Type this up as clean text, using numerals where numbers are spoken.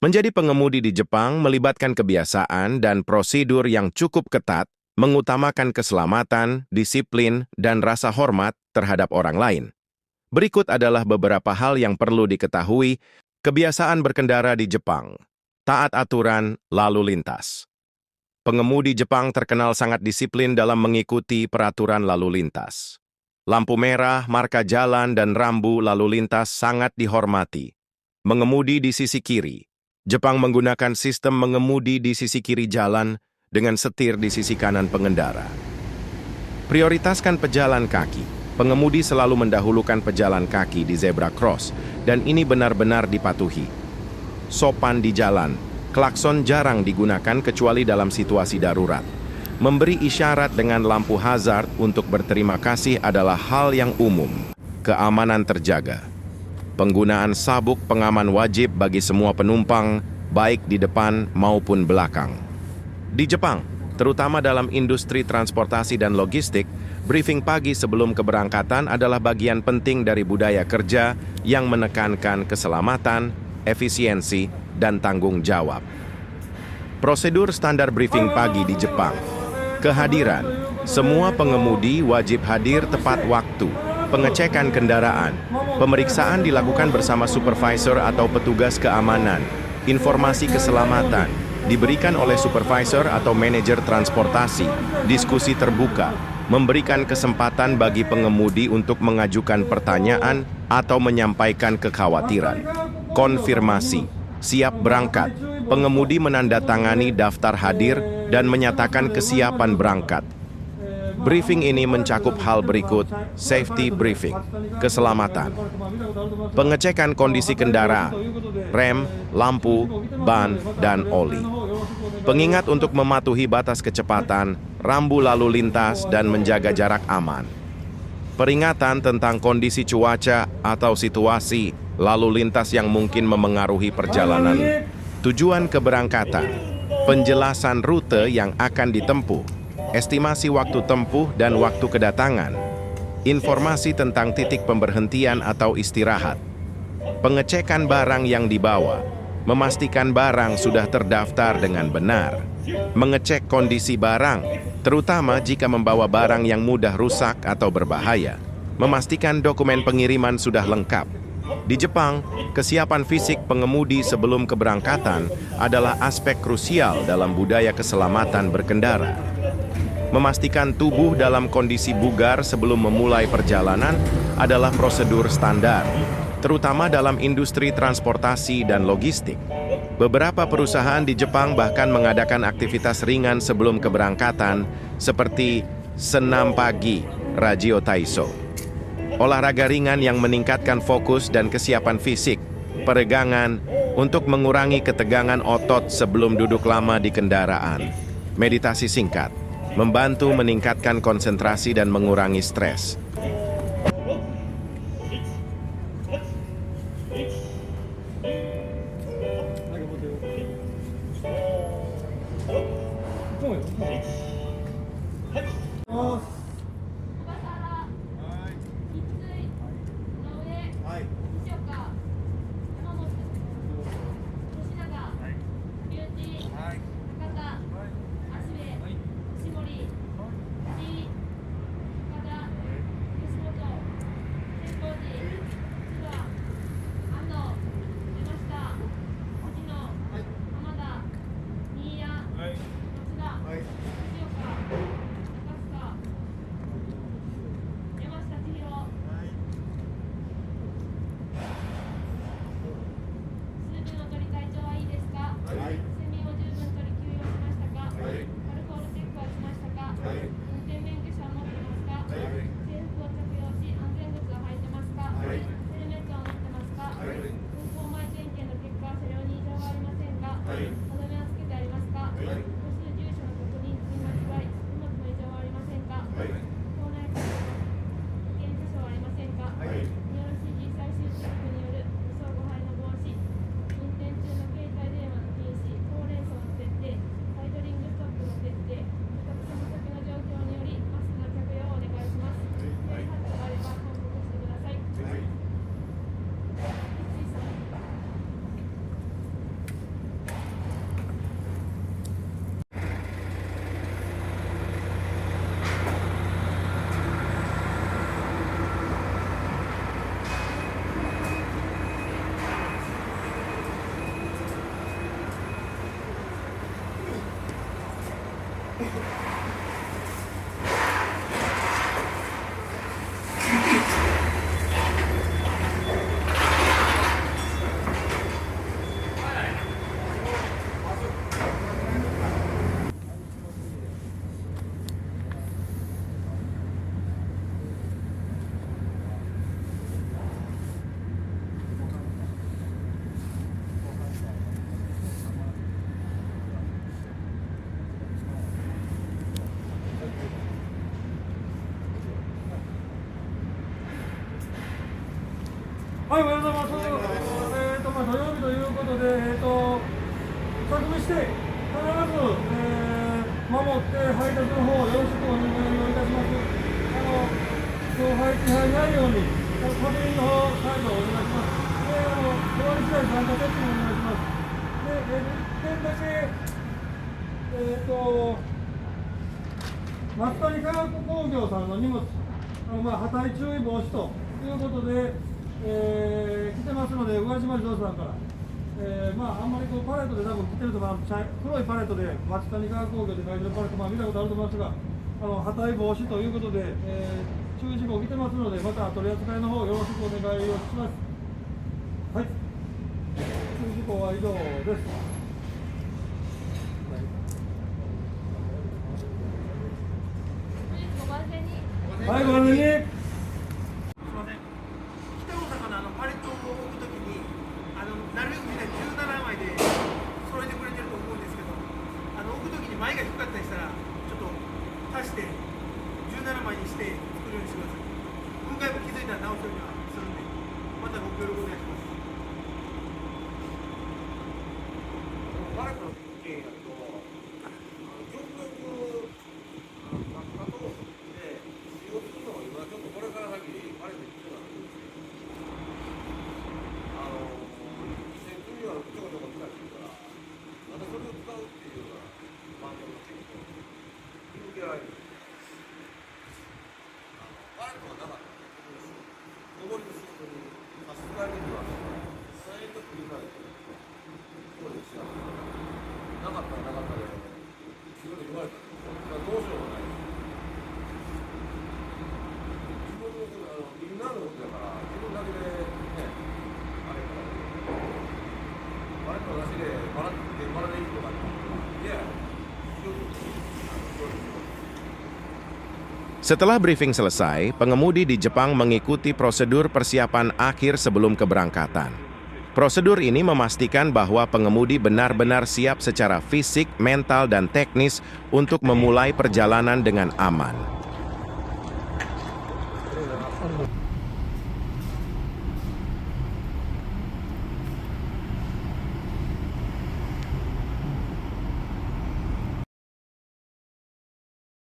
Menjadi pengemudi di Jepang melibatkan kebiasaan dan prosedur yang cukup ketat, mengutamakan keselamatan, disiplin, dan rasa hormat terhadap orang lain. Berikut adalah beberapa hal yang perlu diketahui. Kebiasaan berkendara di Jepang. Taat aturan lalu lintas. Pengemudi Jepang terkenal sangat disiplin dalam mengikuti peraturan lalu lintas. Lampu merah, marka jalan, dan rambu lalu lintas sangat dihormati. Mengemudi di sisi kiri. Jepang menggunakan sistem mengemudi di sisi kiri jalan dengan setir di sisi kanan pengendara. Prioritaskan pejalan kaki. Pengemudi selalu mendahulukan pejalan kaki di zebra cross, dan ini benar-benar dipatuhi. Sopan di jalan. Klakson jarang digunakan kecuali dalam situasi darurat. Memberi isyarat dengan lampu hazard untuk berterima kasih adalah hal yang umum. Keamanan terjaga. Penggunaan sabuk pengaman wajib bagi semua penumpang, baik di depan maupun belakang. Di Jepang, terutama dalam industri transportasi dan logistik, briefing pagi sebelum keberangkatan adalah bagian penting dari budaya kerja yang menekankan keselamatan, efisiensi, dan tanggung jawab. Prosedur standar briefing pagi di Jepang. Kehadiran. Semua pengemudi wajib hadir tepat waktu. Pengecekan kendaraan. Pemeriksaan dilakukan bersama supervisor atau petugas keamanan. Informasi keselamatan diberikan oleh supervisor atau manajer transportasi. Diskusi terbuka. Memberikan kesempatan bagi pengemudi untuk mengajukan pertanyaan atau menyampaikan kekhawatiran. Konfirmasi. Siap berangkat. Pengemudi menandatangani daftar hadir dan menyatakan kesiapan berangkat. Briefing ini mencakup hal berikut: safety briefing, keselamatan, pengecekan kondisi kendaraan, rem, lampu, ban, dan oli. Pengingat untuk mematuhi batas kecepatan, rambu lalu lintas, dan menjaga jarak aman. Peringatan tentang kondisi cuaca atau situasi lalu lintas yang mungkin memengaruhi perjalanan. Tujuan keberangkatan, penjelasan rute yang akan ditempuh, estimasi waktu tempuh dan waktu kedatangan, informasi tentang titik pemberhentian atau istirahat, pengecekan barang yang dibawa, memastikan barang sudah terdaftar dengan benar, mengecek kondisi barang, terutama jika membawa barang yang mudah rusak atau berbahaya, memastikan dokumen pengiriman sudah lengkap. Di Jepang, kesiapan fisik pengemudi sebelum keberangkatan adalah aspek krusial dalam budaya keselamatan berkendara. Memastikan tubuh dalam kondisi bugar sebelum memulai perjalanan adalah prosedur standar, terutama dalam industri transportasi dan logistik. Beberapa perusahaan di Jepang bahkan mengadakan aktivitas ringan sebelum keberangkatan, seperti senam pagi, Rajio Taiso. Olahraga ringan yang meningkatkan fokus dan kesiapan fisik, peregangan untuk mengurangi ketegangan otot sebelum duduk lama di kendaraan. Meditasi singkat, membantu meningkatkan konsentrasi dan mengurangi stres. はい、おはようございます。土曜日ということで、着務して、必ず、守って配達の方よろしくお願いをいたします。配置しないように、確認の方、再度お願いします。終わり次第参加チェックもお願いします。で、1点だけ、松谷化学工業さんの荷物、破壊注意防止ということで、来てますので、宇和島自動車さんから、あんまりこうパレットで多分来てると思う、黒いパレットで松谷化学工業で書いてるパレット、見たことあると思いますが、破壊防止ということで、注意事項来てますので、また取り扱いの方よろしくお願いをします。はい。注意事項は以上です。はい、ごめんね。すみません。北大阪のパレットを置くときに、なるべくみんな17枚で揃えてくれてると思うんですけど、置くときに前が低かったりしたら、ちょっと足して17枚にして作るようにしてください。今回も気づいたら直すようにはするんで、またご協力お願いします。パレットの件やと、極力、加藤で使用するのは今ちょっとこれから先パレット必要なんですよ。一斉にはちょこちょこ使ってるから、またそれを使うっていうようなバンドの結構、気づけられる。パレットがなかったら、上りの仕事にさすがには、3円と繰り返して、そうですよ。なかったらなかったで、いろいろ言われたんですよ。どうしようもない。自分のみんなのことだから、自分だけでね、あれから、バレットなしで、バラでいいとか、いや、非常に、そうですよ。Setelah briefing selesai, pengemudi di Jepang mengikuti prosedur persiapan akhir sebelum keberangkatan. Prosedur ini memastikan bahwa pengemudi benar-benar siap secara fisik, mental, dan teknis untuk memulai perjalanan dengan aman.